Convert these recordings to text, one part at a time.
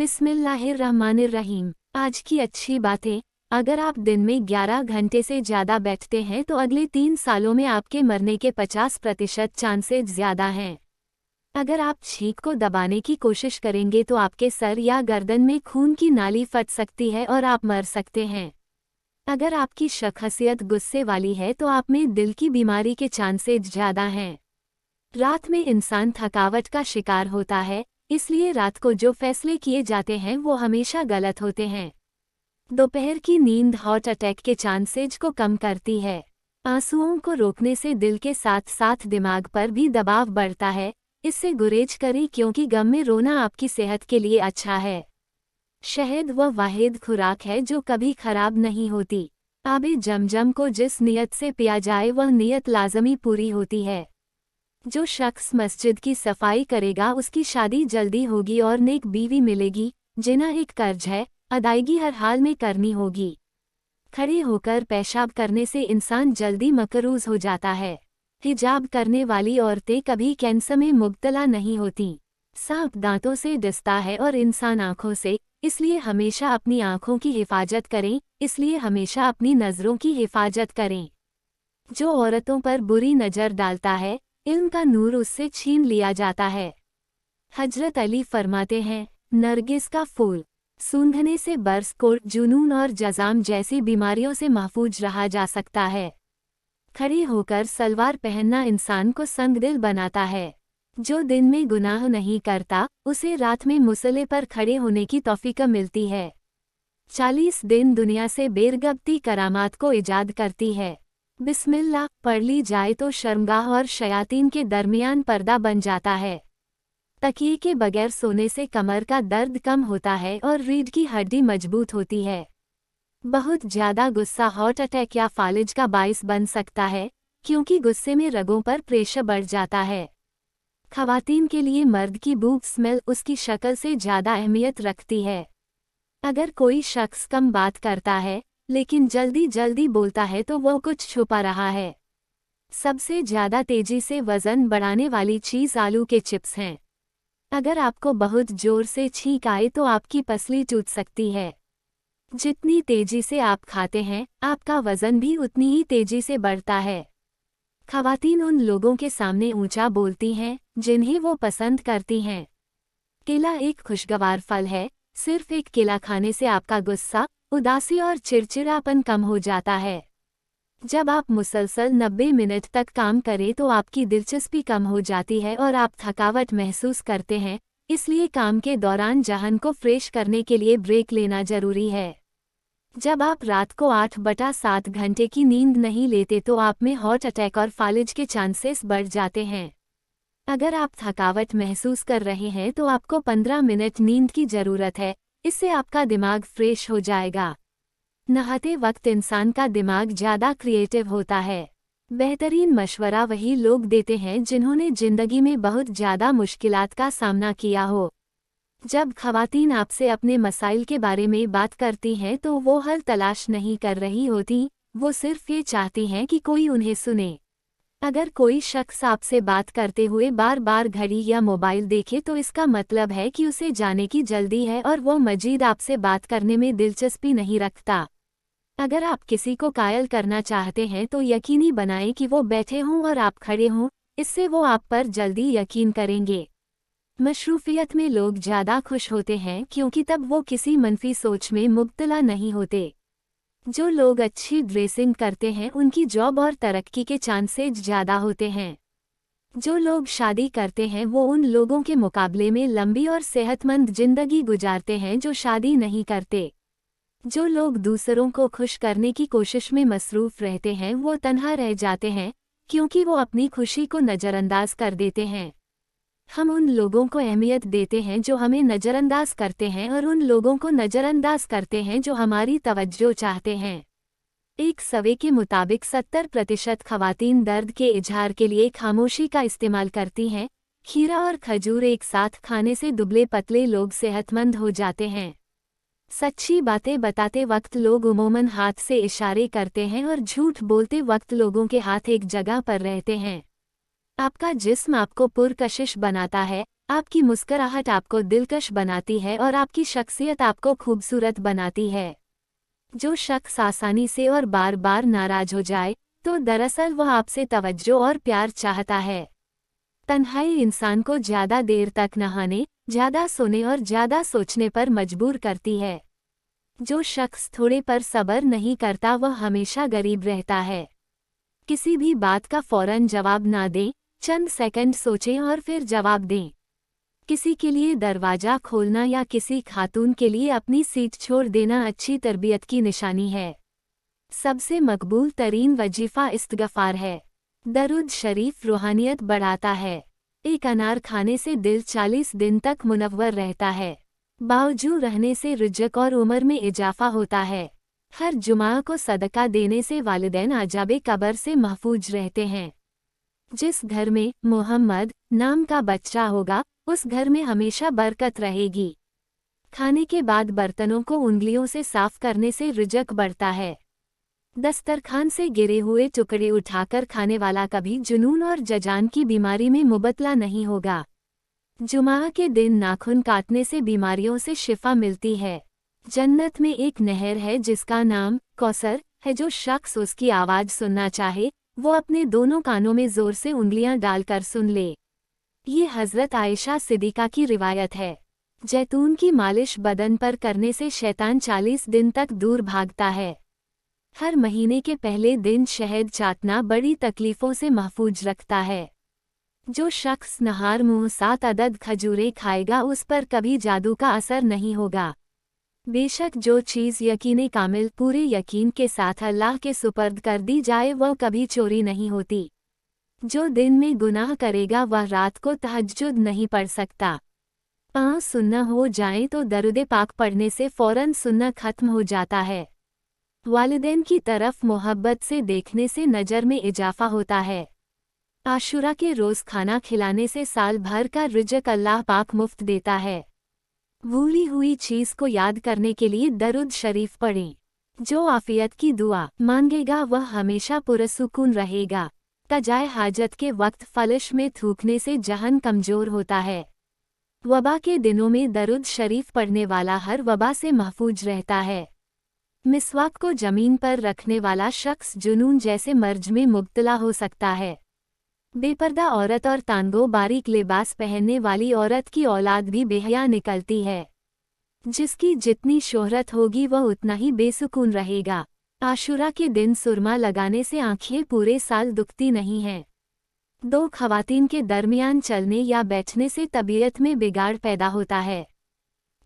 बिस्मिल्लाहिर्रहमानिर्रहीम। आज की अच्छी बातें। अगर आप दिन में 11 घंटे से ज़्यादा बैठते हैं तो अगले 3 सालों में आपके मरने के 50% चांसेस ज़्यादा हैं। अगर आप छींक को दबाने की कोशिश करेंगे तो आपके सर या गर्दन में खून की नाली फट सकती है और आप मर सकते हैं। अगर आपकी शख्सियत गुस्से वाली है तो आप में दिल की बीमारी के चांसेस ज़्यादा हैं। रात में इंसान थकावट का शिकार होता है, इसलिए रात को जो फैसले किए जाते हैं वो हमेशा गलत होते हैं। दोपहर की नींद हार्ट अटैक के चांसेज को कम करती है। आंसुओं को रोकने से दिल के साथ साथ दिमाग पर भी दबाव बढ़ता है, इससे गुरेज करें क्योंकि गम में रोना आपकी सेहत के लिए अच्छा है। शहद वह वाहिद खुराक है जो कभी खराब नहीं होती। आबे जमजम को जिस नियत से पिया जाए वह नियत लाजमी पूरी होती है। जो शख्स मस्जिद की सफाई करेगा उसकी शादी जल्दी होगी और नेक बीवी मिलेगी। जिना एक कर्ज है, अदायगी हर हाल में करनी होगी। खड़े होकर पेशाब करने से इंसान जल्दी मकरूज हो जाता है। हिजाब करने वाली औरतें कभी कैंसर में मुब्तला नहीं होती। सांप दांतों से डसता है और इंसान आँखों से, इसलिए हमेशा अपनी आँखों की हिफाजत करें, इसलिए हमेशा अपनी नज़रों की हिफाजत करें। जो औरतों पर बुरी नज़र डालता है, इल्म का नूर उससे छीन लिया जाता है। हजरत अली फरमाते हैं, नरगिस का फूल सूंघने से बर्स कोट, जुनून और जज़ाम जैसी बीमारियों से महफूज रहा जा सकता है। खड़े होकर सलवार पहनना इंसान को संगदिल बनाता है। जो दिन में गुनाह नहीं करता, उसे रात में मुसल्ले पर खड़े होने की तौफीक मिलती है। 40 दिन दुनिया से बेरगबती करामात को इजाद करती है। बिस्मिल्लाह पढ़ ली जाए तो शर्मगाह और शयातीन के दरमियान पर्दा बन जाता है। तकिए के बगैर सोने से कमर का दर्द कम होता है और रीढ़ की हड्डी मजबूत होती है। बहुत ज़्यादा गुस्सा हार्ट अटैक या फालिज का बाइस बन सकता है, क्योंकि गुस्से में रगों पर प्रेशर बढ़ जाता है। खवातीन के लिए मर्द की बूथ स्मेल उसकी शक्ल से ज़्यादा अहमियत रखती है। अगर कोई शख्स कम बात करता है लेकिन जल्दी जल्दी बोलता है तो वो कुछ छुपा रहा है। सबसे ज़्यादा तेजी से वज़न बढ़ाने वाली चीज़ आलू के चिप्स हैं। अगर आपको बहुत ज़ोर से छींक आए तो आपकी पसली टूट सकती है। जितनी तेजी से आप खाते हैं, आपका वज़न भी उतनी ही तेजी से बढ़ता है। खवातीन उन लोगों के सामने ऊंचा बोलती हैं जिन्हें वो पसंद करती हैं। केला एक खुशगवार फल है, सिर्फ एक केला खाने से आपका गुस्सा, उदासी और चिड़चिड़ापन कम हो जाता है। जब आप मुसलसल 90 मिनट तक काम करें तो आपकी दिलचस्पी कम हो जाती है और आप थकावट महसूस करते हैं, इसलिए काम के दौरान जहन को फ्रेश करने के लिए ब्रेक लेना जरूरी है। जब आप रात को 8/7 घंटे की नींद नहीं लेते तो आप में हार्ट अटैक और फालिज के चांसेस बढ़ जाते हैं। अगर आप थकावट महसूस कर रहे हैं तो आपको 15 मिनट नींद की ज़रूरत है, इससे आपका दिमाग फ्रेश हो जाएगा। नहाते वक्त इंसान का दिमाग ज़्यादा क्रिएटिव होता है। बेहतरीन मशवरा वही लोग देते हैं जिन्होंने ज़िंदगी में बहुत ज़्यादा मुश्किलात का सामना किया हो। जब खवातीन आपसे अपने मसाइल के बारे में बात करती हैं तो वो हल तलाश नहीं कर रही होती, वो सिर्फ ये चाहती हैं कि कोई उन्हें सुने। अगर कोई शख्स आपसे बात करते हुए बार बार घड़ी या मोबाइल देखे तो इसका मतलब है कि उसे जाने की जल्दी है और वो मजीद आपसे बात करने में दिलचस्पी नहीं रखता। अगर आप किसी को कायल करना चाहते हैं तो यकीनी बनाएं कि वो बैठे हों और आप खड़े हों, इससे वो आप पर जल्दी यकीन करेंगे। मशरूफियत में लोग ज़्यादा खुश होते हैं क्योंकि तब वो किसी मनफी सोच में मुब्तला नहीं होते। जो लोग अच्छी ड्रेसिंग करते हैं उनकी जॉब और तरक्की के चांसेस ज़्यादा होते हैं। जो लोग शादी करते हैं वो उन लोगों के मुकाबले में लंबी और सेहतमंद जिंदगी गुजारते हैं जो शादी नहीं करते। जो लोग दूसरों को खुश करने की कोशिश में मसरूफ़ रहते हैं वो तन्हा रह जाते हैं, क्योंकि वो अपनी खुशी को नज़रअंदाज कर देते हैं। हम उन लोगों को अहमियत देते हैं जो हमें नज़रअंदाज करते हैं और उन लोगों को नज़रअंदाज करते हैं जो हमारी तवज्जो चाहते हैं। एक सर्वे के मुताबिक 70% खवातीन दर्द के इजहार के लिए खामोशी का इस्तेमाल करती हैं। खीरा और खजूर एक साथ खाने से दुबले पतले लोग सेहतमंद हो जाते हैं। सच्ची बातें बताते वक्त लोग उमूमन हाथ से इशारे करते हैं और झूठ बोलते वक्त लोगों के हाथ एक जगह पर रहते हैं। आपका जिस्म आपको पुरकशिश बनाता है, आपकी मुस्कुराहट आपको दिलकश बनाती है और आपकी शख्सियत आपको खूबसूरत बनाती है। जो शख्स आसानी से और बार बार नाराज हो जाए, तो दरअसल वह आपसे तवज्जो और प्यार चाहता है। तन्हाई इंसान को ज्यादा देर तक नहाने, ज्यादा सोने और ज्यादा सोचने पर मजबूर करती है। जो शख्स थोड़े पर सब्र नहीं करता वह हमेशा गरीब रहता है। किसी भी बात का फौरन जवाब ना दें, चंद सेकंड सोचें और फिर जवाब दें। किसी के लिए दरवाजा खोलना या किसी खातून के लिए अपनी सीट छोड़ देना अच्छी तरबियत की निशानी है। सबसे मकबूल तरीन वजीफा इस्तिग़फ़ार है। दरूद शरीफ रूहानियत बढ़ाता है। एक अनार खाने से दिल 40 दिन तक मुनव्वर रहता है। बावजू रहने से रिज़्क़ और उम्र में इजाफा होता है। हर जुमा को सदका देने से वालिदैन अजाबे कब्र से महफूज रहते हैं। जिस घर में मोहम्मद नाम का बच्चा होगा, उस घर में हमेशा बरकत रहेगी। खाने के बाद बर्तनों को उंगलियों से साफ करने से रिज़्क़ बढ़ता है। दस्तरखान से गिरे हुए टुकड़े उठाकर खाने वाला कभी जुनून और जजान की बीमारी में मुबतला नहीं होगा। जुमा के दिन नाखून काटने से बीमारियों से शिफा मिलती है। जन्नत में एक नहर है जिसका नाम कौसर है। जो शख्स उसकी आवाज़ सुनना चाहे, वो अपने दोनों कानों में जोर से उंगलियां डालकर सुन ले। ये हज़रत आयशा सिद्दीक़ा की रिवायत है। जैतून की मालिश बदन पर करने से शैतान 40 दिन तक दूर भागता है। हर महीने के पहले दिन शहद चाटना बड़ी तकलीफ़ों से महफूज रखता है। जो शख्स नहार मुँह 7 अदद खजूरें खाएगा उस पर कभी जादू का असर नहीं होगा। बेशक जो चीज़ यकीन कामिल पूरे यकीन के साथ अल्लाह के सुपर्द कर दी जाए वह कभी चोरी नहीं होती। जो दिन में गुनाह करेगा वह रात को तहज्जुद नहीं पढ़ सकता। पाँव सुन्ना हो जाएं तो दरूद पाक पढ़ने से फ़ौरन सुन्ना खत्म हो जाता है। वालिदैन की तरफ मोहब्बत से देखने से नज़र में इजाफा होता है। आशुरा के रोज़ खाना खिलाने से साल भर का रिज़्क़ अल्लाह पाक मुफ्त देता है। भूली हुई चीज़ को याद करने के लिए दरूद शरीफ पढ़ें। जो आफ़ियत की दुआ मांगेगा वह हमेशा पुरसुकून रहेगा। कजाए हाजत के वक्त फलश में थूकने से जहन कमज़ोर होता है। वबा के दिनों में दरूद शरीफ पढ़ने वाला हर वबा से महफूज रहता है। मिसवाक को ज़मीन पर रखने वाला शख्स जुनून जैसे मर्ज में मुब्तला हो सकता है। बेपर्दा औरत और तांगो बारीक लिबास पहनने वाली औरत की औलाद भी बेहया निकलती है। जिसकी जितनी शोहरत होगी वह उतना ही बेसुकून रहेगा। आशुरा के दिन सुरमा लगाने से आँखें पूरे साल दुखती नहीं हैं। दो खवातीन के दरमियान चलने या बैठने से तबीयत में बिगाड़ पैदा होता है।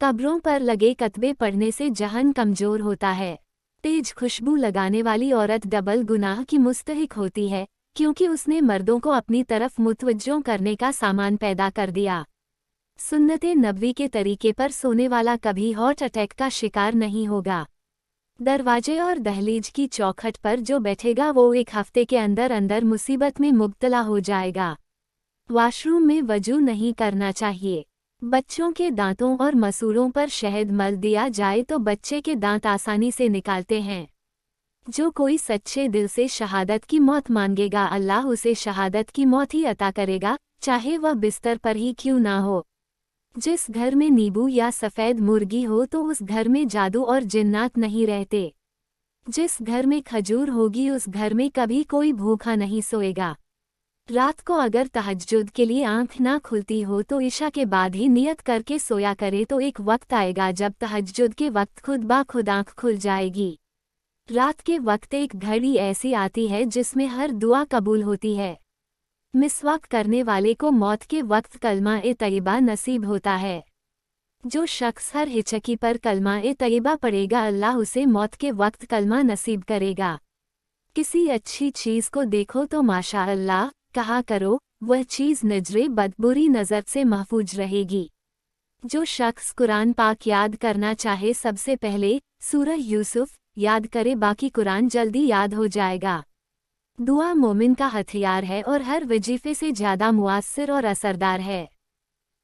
कब्रों पर लगे कतबे पढ़ने से जहन कमज़ोर होता है। तेज खुशबू लगाने वाली औरत डबल गुनाह की मुस्तहिक होती है, क्योंकि उसने मर्दों को अपनी तरफ मुतवज्जो करने का सामान पैदा कर दिया। सुन्नते नबवी के तरीके पर सोने वाला कभी हार्ट अटैक का शिकार नहीं होगा। दरवाजे और दहलीज की चौखट पर जो बैठेगा वो एक हफ्ते के अंदर अंदर मुसीबत में मुब्तला हो जाएगा। वॉशरूम में वजू नहीं करना चाहिए। बच्चों के दांतों और मसूड़ों पर शहद मल दिया जाए तो बच्चे के दांत आसानी से निकालते हैं। जो कोई सच्चे दिल से शहादत की मौत मांगेगा अल्लाह उसे शहादत की मौत ही अता करेगा, चाहे वह बिस्तर पर ही क्यों ना हो। जिस घर में नींबू या सफ़ेद मुर्गी हो तो उस घर में जादू और जिन्नात नहीं रहते। जिस घर में खजूर होगी उस घर में कभी कोई भूखा नहीं सोएगा। रात को अगर तहज्जुद के लिए आंख ना खुलती हो तो इशा के बाद ही नियत करके सोया करे तो एक वक्त आएगा जब तहज्जुद के वक्त खुद ब खुद आंख खुल जाएगी। रात के वक्त एक घड़ी ऐसी आती है जिसमें हर दुआ कबूल होती है। मिसवाक करने वाले को मौत के वक्त कलमा-ए-तय्यबा नसीब होता है। जो शख्स हर हिचकी पर कलमा-ए-तय्यबा पढ़ेगा अल्लाह उसे मौत के वक्त कलमा नसीब करेगा। किसी अच्छी चीज़ को देखो तो माशा अल्लाह कहा करो, वह चीज़ नजरे बदबुरी नज़र से महफूज रहेगी। जो शख्स कुरान पाक याद करना चाहे सबसे पहले सूरह यूसुफ याद करे, बाकी कुरान जल्दी याद हो जाएगा। दुआ मोमिन का हथियार है और हर वजीफे से ज़्यादा मुआस्सिर और असरदार है।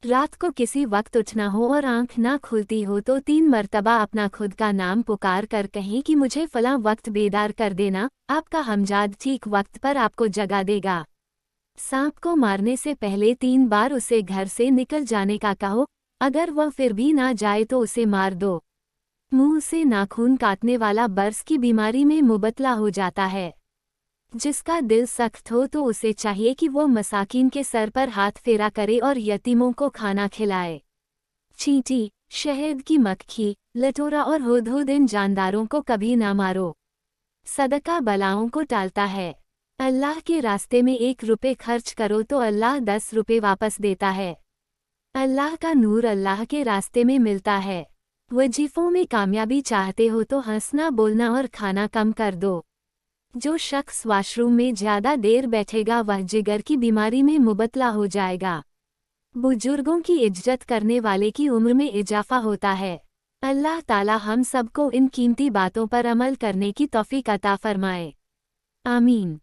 रात को किसी वक्त उठना हो और आंख ना खुलती हो तो 3 मरतबा अपना खुद का नाम पुकार कर कहें कि मुझे फ़लाँ वक्त बेदार कर देना, आपका हमजाद ठीक वक्त पर आपको जगा देगा। सांप को मारने से पहले 3 बार उसे घर से निकल जाने का कहो, अगर वह फिर भी ना जाए तो उसे मार दो। मुंह से नाखून काटने वाला बर्स की बीमारी में मुबतला हो जाता है। जिसका दिल सख्त हो तो उसे चाहिए कि वो मसाकीन के सर पर हाथ फेरा करे और यतीमों को खाना खिलाए। चींटी, शहद की मक्खी, लटोरा और हुदहुद इन जानदारों को कभी ना मारो। सदका बलाओं को टालता है। अल्लाह के रास्ते में 1 रुपये खर्च करो तो अल्लाह 10 रुपये वापस देता है। अल्लाह का नूर अल्लाह के रास्ते में मिलता है। वजीफों में कामयाबी चाहते हो तो हंसना बोलना और खाना कम कर दो। जो शख्स वॉशरूम में ज़्यादा देर बैठेगा वह जिगर की बीमारी में मुबतला हो जाएगा। बुजुर्गों की इज्जत करने वाले की उम्र में इजाफा होता है। अल्लाह ताला हम सबको इन कीमती बातों पर अमल करने की तौफीक अता फरमाए। आमीन।